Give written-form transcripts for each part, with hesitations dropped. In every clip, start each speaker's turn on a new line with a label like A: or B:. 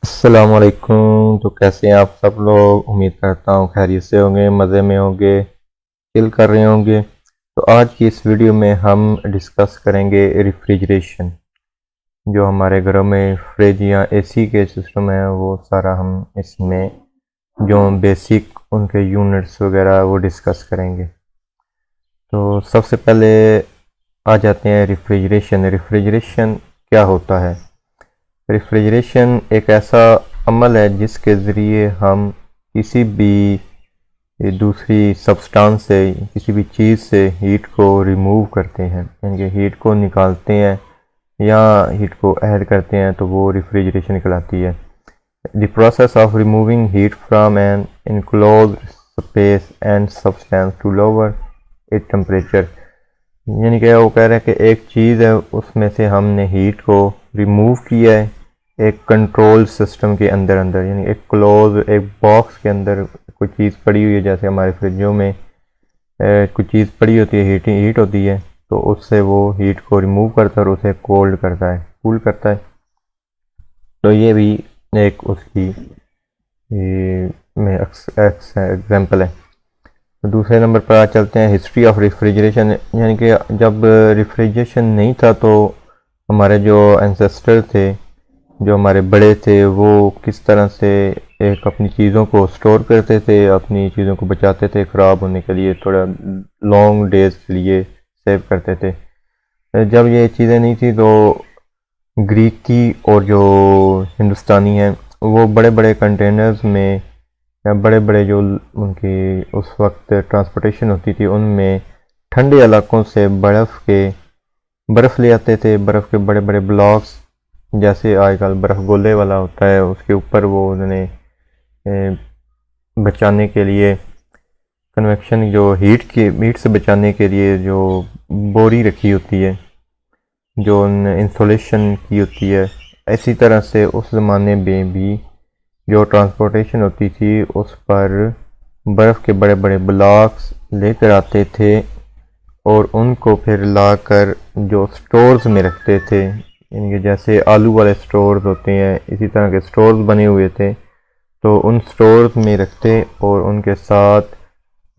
A: अस्सलाम वालेकुम। तो कैसे हैं आप सब लोग? उम्मीद करता हूँ खैरियत से होंगे, मज़े में होंगे, चिल कर रहे होंगे। तो आज की इस वीडियो में हम डिस्कस करेंगे रेफ्रिजरेशन। जो हमारे घरों में फ्रिज या एसी के सिस्टम है वो सारा हम इसमें जो बेसिक उनके यूनिट्स वगैरह वो डिस्कस करेंगे। तो सबसे पहले आ जाते हैं रेफ्रिजरेशन। रेफ्रिजरेशन क्या होता है? रेफ्रिजरेशन एक ऐसा अमल है जिसके ज़रिए हम किसी भी दूसरी सब्सटेंस से, किसी भी चीज़ से हीट को रिमूव करते हैं, यानी कि हीट को निकालते हैं या हीट को ऐड करते हैं, तो वो रेफ्रिजरेशन कहलाती है। The process of removing heat from an enclosed space and substance to lower it temperature. यानी कि वो कह रहे हैं कि एक चीज़ है, उसमें से हमने हीट को रिमूव किया है एक कंट्रोल सिस्टम के अंदर यानी एक क्लोज एक बॉक्स के अंदर कोई चीज़ पड़ी हुई है। जैसे हमारे फ्रिजों में कुछ चीज़ पड़ी होती है, हीट होती है, तो उससे वो हीट को रिमूव करता है और उसे कोल्ड करता है, कूल करता है। तो ये भी एक उसकी एग्जाम्पल है। तो दूसरे नंबर पर आ चलते हैं हिस्ट्री ऑफ रेफ्रिजरेशन। यानी कि जब रेफ्रिजरेशन नहीं था तो हमारे जो एंसेस्टर थे, जो हमारे बड़े थे, वो किस तरह से एक अपनी चीज़ों को स्टोर करते थे, अपनी चीज़ों को बचाते थे ख़राब होने के लिए, थोड़ा लॉन्ग डेज के लिए सेव करते थे। जब ये चीज़ें नहीं थी तो ग्रीकी और जो हिंदुस्तानी हैं वो बड़े बड़े कंटेनर्स में या बड़े बड़े जो उनकी उस वक्त ट्रांसपोर्टेशन होती थी उनमें ठंडे इलाकों से बर्फ़ ले आते थे। बर्फ़ के बड़े बड़े ब्लॉक्स, जैसे आजकल बर्फ़ गोले वाला होता है, उसके ऊपर वो उन्होंने बचाने के लिए कन्वेक्शन, जो हीट से बचाने के लिए जो बोरी रखी होती है, जो इंसुलेशन की होती है। इसी तरह से उस ज़माने में भी जो ट्रांसपोर्टेशन होती थी उस पर बर्फ़ के बड़े बड़े ब्लॉक्स लेकर आते थे और उनको फिर लाकर जो स्टोर्स में रखते थे, यानी कि जैसे आलू वाले स्टोर्स होते हैं इसी तरह के स्टोर्स बने हुए थे, तो उन स्टोर्स में रखते और उनके साथ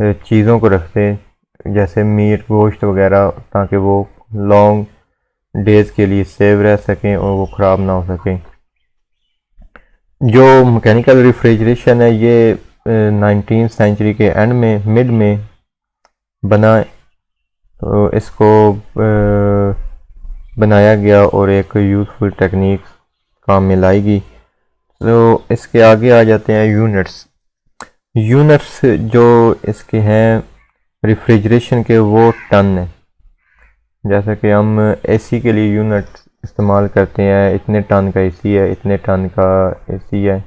A: चीज़ों को रखते, जैसे मीट गोश्त वगैरह, ताकि वो लॉन्ग डेज़ के लिए सेव रह सकें और वो ख़राब ना हो सकें। जो मैकेनिकल रेफ्रिजरेशन है ये 19वीं सेंचुरी के एंड में, मिड में बना। तो इसको बनाया गया और एक यूज़फुल टेक्निक काम में लाएगी। तो इसके आगे आ जाते हैं यूनिट्स जो इसके हैं रेफ्रिजरेशन के, वो टन है। जैसे कि हम एसी के लिए यूनिट इस्तेमाल करते हैं, इतने टन का एसी है, इतने टन का एसी है,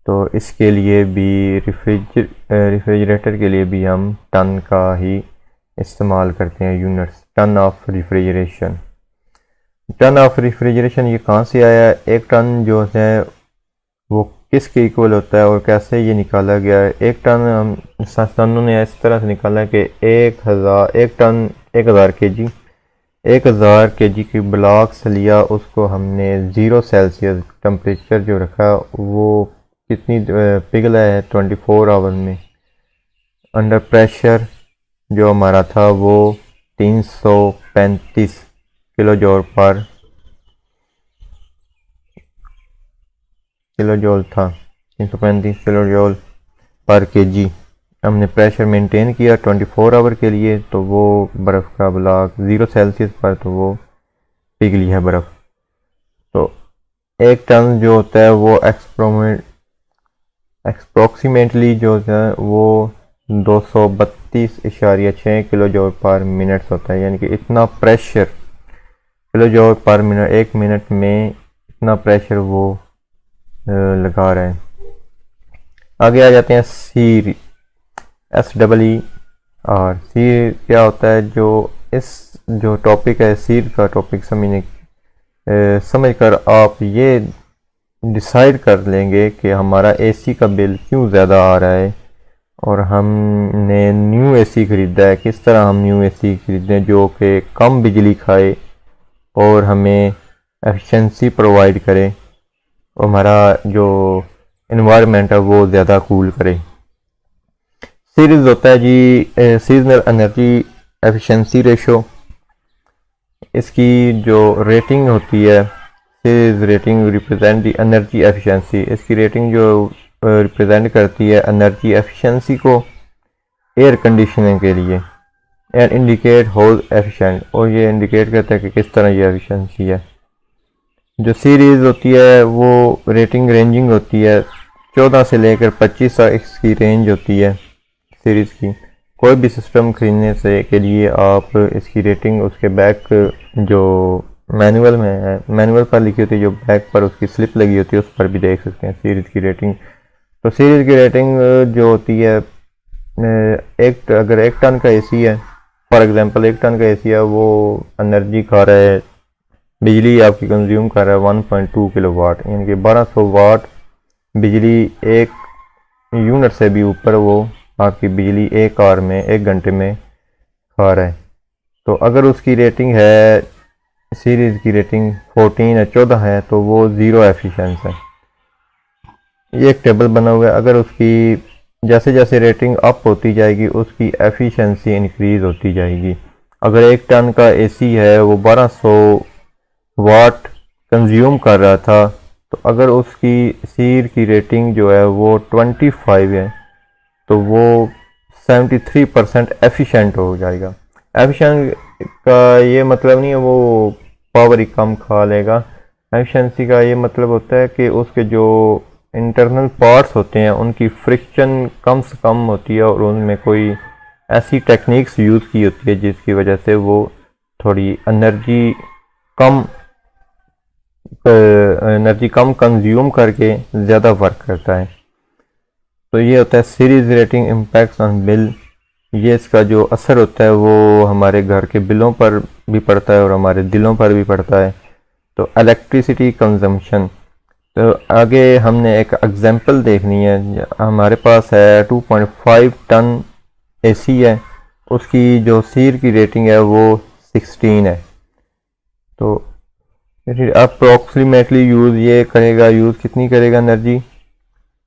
A: तो इसके लिए भी रेफ्रिजरेटर के लिए भी हम टन का ही इस्तेमाल करते हैं यूनिट्स। टन ऑफ रेफ्रिजरेशन ये कहाँ से आया है? एक टन जो है वो किसके इक्वल होता है और कैसे ये निकाला गया है? एक टन हम साइंसदानों ने इस तरह से निकाला है कि 1000 केजी की ब्लॉक्स लिया, उसको हमने 0 सेल्सियस टेम्परेचर जो रखा, वो कितनी पिघला है 24 आवर में। अंडर प्रेशर जो हमारा था वो 335 किलो जॉल था, 335 किलो जॉल पर केजी। हमने प्रेशर मेंटेन किया 24 आवर के लिए, तो वो बर्फ़ का ब्लॉक 0 सेल्सियस पर, तो वो पिघली है बर्फ़। तो एक टन जो होता है वो एक्सप्रोक्सीमेटली जो है वो 232.6 किलो जॉल पर मिनट होता है। यानी कि इतना प्रेशर किलो जॉल पर मिनट, एक मिनट में इतना प्रेशर वो लगा रहे हैं। आगे आ जाते हैं SEER। SEER क्या होता है? जो टॉपिक है SEER का टॉपिक समझ कर आप ये डिसाइड कर लेंगे कि हमारा एसी का बिल क्यों ज़्यादा आ रहा है और हमने न्यू एसी ख़रीदा है। किस तरह हम न्यू एसी ख़रीदें जो कि कम बिजली खाए और हमें एफिशिएंसी प्रोवाइड करे तो हमारा जो इन्वायरमेंट है वो ज़्यादा कूल करे। सीरीज होता है जी सीजनल एनर्जी एफिशिएंसी रेशो। इसकी जो रेटिंग होती है, series rating represent the energy efficiency. इसकी रेटिंग जो रिप्रेजेंट करती है एनर्जी एफिशिएंसी को एयर कंडीशनिंग के लिए, एंड इंडिकेट हाउ एफिशिएंट, और ये इंडिकेट करता है कि किस तरह ये एफिशिएंसी है। जो सीरीज़ होती है वो रेटिंग रेंजिंग होती है 14 से लेकर 25 तक इसकी रेंज होती है सीरीज़ की। कोई भी सिस्टम खरीदने से के लिए आप इसकी रेटिंग उसके बैक जो मैनुअल में है, मैनुअल पर लिखी होती है, जो बैक पर उसकी स्लिप लगी होती है, उस पर भी देख सकते हैं सीरीज़ की रेटिंग। तो सीरीज़ की रेटिंग जो होती है अगर 1 टन का एसी है, फॉर एग्जांपल 1 टन का एसी है, वो एनर्जी खा रहा है, बिजली आपकी कंज्यूम कर रहा है 1.2 किलोवाट, यानी कि 1200 वाट बिजली एक यूनिट से भी ऊपर वो आपकी बिजली 1 आवर में 1 घंटे में खा रहा है। तो अगर उसकी रेटिंग है, सीरीज़ की रेटिंग 14 या 14 है, तो वो ज़ीरो एफिशिएंस है। ये एक टेबल बना हुआ है। अगर उसकी जैसे जैसे रेटिंग अप होती जाएगी उसकी एफिशिएंसी इंक्रीज़ होती जाएगी। अगर 1 टन का एसी है वो 1200 वाट कंज्यूम कर रहा था, तो अगर उसकी सीर की रेटिंग जो है वो 25 है, तो वो 73% एफिशिएंट हो जाएगा। एफिशिएंट का ये मतलब नहीं है वो पावर ही कम खा लेगा। एफिशिएंसी का ये मतलब होता है कि उसके जो इंटरनल पार्ट्स होते हैं उनकी फ्रिक्शन कम से कम होती है, और उनमें कोई ऐसी टेक्निक्स यूज़ की होती है जिसकी वजह से वो थोड़ी एनर्जी कम कंज्यूम करके ज़्यादा वर्क करता है। तो ये होता है series rating impacts on bill. ये इसका जो असर होता है वो हमारे घर के बिलों पर भी पड़ता है और हमारे दिलों पर भी पड़ता है। तो इलेक्ट्रिसिटी कंजम्पशन, तो आगे हमने एक एग्जांपल देखनी है। हमारे पास है 2.5 टन एसी है, उसकी जो सीर की रेटिंग है वो 16 है। तो अप्रोक्सीमेटली यूज़ कितनी करेगा एनर्जी,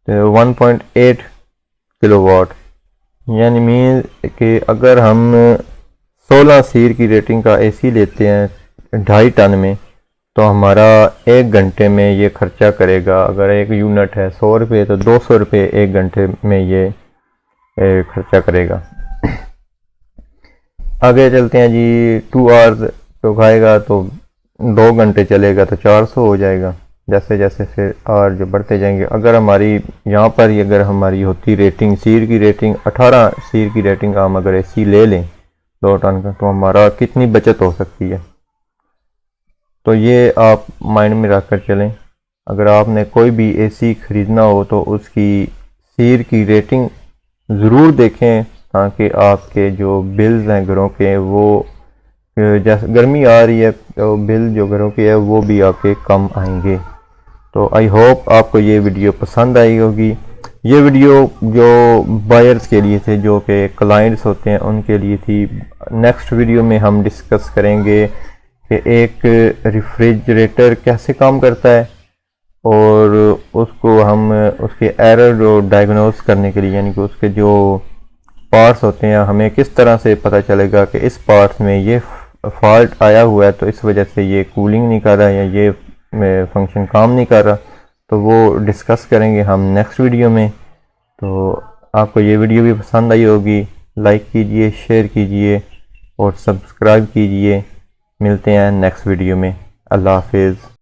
A: 1.8 किलोवाट। यानी मीन कि अगर हम 16 सीर की रेटिंग का एसी लेते हैं 2.5 टन में, तो हमारा 1 घंटे में ये खर्चा करेगा, अगर एक यूनिट है 100 रुपये, तो 200 रुपये 1 घंटे में ये खर्चा करेगा। आगे चलते हैं जी। 2 आवर्स तो खाएगा, तो 2 घंटे चलेगा तो 400 हो जाएगा। जैसे जैसे फिर आवर जो बढ़ते जाएंगे, अगर हमारी यहाँ पर ही अगर हमारी होती रेटिंग, सीर की रेटिंग 18 सीर की रेटिंग हम अगर एसी ले लें 2 टन का, तो हमारा कितनी बचत हो सकती है। तो ये आप माइंड में रख कर चलें। अगर आपने कोई भी एसी ख़रीदना हो तो उसकी सीर की रेटिंग ज़रूर देखें, ताकि आपके जो बिल्स हैं घरों के, वो जैसे गर्मी आ रही है तो बिल जो घरों के है वो भी आपके कम आएंगे। तो आई होप आपको ये वीडियो पसंद आई होगी। ये वीडियो जो बायर्स के लिए थे, जो कि क्लाइंट्स होते हैं, उनके लिए थी। नेक्स्ट वीडियो में हम डिस्कस करेंगे कि एक रेफ्रिजरेटर कैसे काम करता है, और उसको हम उसके एरर को डायग्नोस करने के लिए, यानी कि उसके जो पार्ट्स होते हैं, हमें किस तरह से पता चलेगा कि इस पार्ट्स में ये फॉल्ट आया हुआ है, तो इस वजह से ये कूलिंग नहीं कर रहा या ये फंक्शन काम नहीं कर रहा। तो वो डिस्कस करेंगे हम नेक्स्ट वीडियो में। तो आपको ये वीडियो भी पसंद आई होगी। लाइक कीजिए, शेयर कीजिए और सब्सक्राइब कीजिए। मिलते हैं नेक्स्ट वीडियो में। अल्लाह हाफिज़।